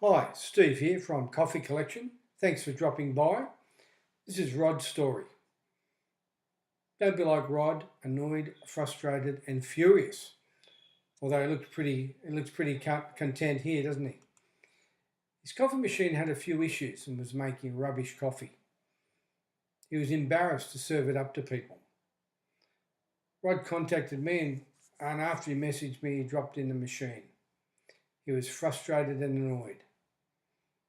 Hi, Steve here from Coffee Collection. Thanks for dropping by. This is Rod's story. Don't be like Rod, annoyed, frustrated and furious. Although he looks pretty content here, doesn't he? His coffee machine had a few issues and was making rubbish coffee. He was embarrassed to serve it up to people. Rod contacted me and after he messaged me, he dropped in the machine. He was frustrated and annoyed.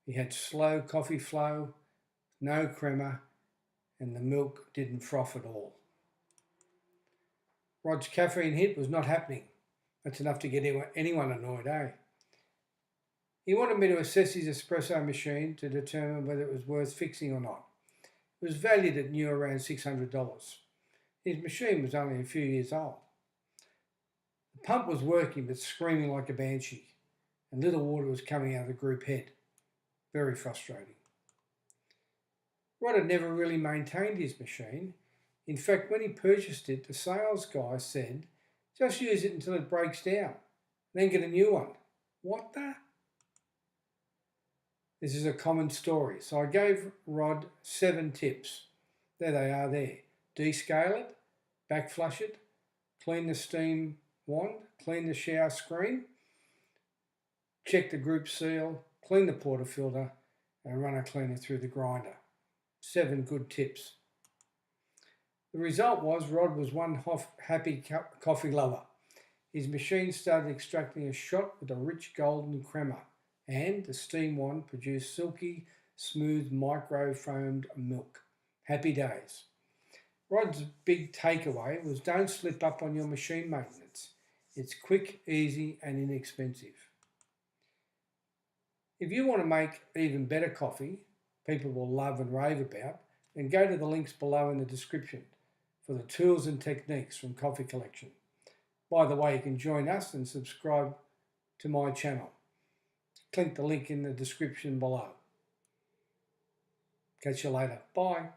He had slow coffee flow, no crema, and the milk didn't froth at all. Rod's caffeine hit was not happening. That's enough to get anyone annoyed, eh? He wanted me to assess his espresso machine to determine whether it was worth fixing or not. It was valued at new around $600. His machine was only a few years old. The pump was working but screaming like a banshee, and little water was coming out of the group head. Very frustrating. Rod had never really maintained his machine. In fact, when he purchased it, the sales guy said, just use it until it breaks down, then get a new one. What the? This is a common story. So I gave Rod 7 tips. There they are there. Descale it, backflush it, clean the steam wand, clean the shower screen, check the group seal, clean the portafilter and run a cleaner through the grinder. 7 good tips. The result was Rod was one happy coffee lover. His machine started extracting a shot with a rich golden crema and the steam wand produced silky, smooth, micro-foamed milk. Happy days. Rod's big takeaway was don't slip up on your machine maintenance. It's quick, easy and inexpensive. If you want to make even better coffee, people will love and rave about, then go to the links below in the description for the tools and techniques from Coffee Collection. By the way, you can join us and subscribe to my channel. Click the link in the description below. Catch you later. Bye.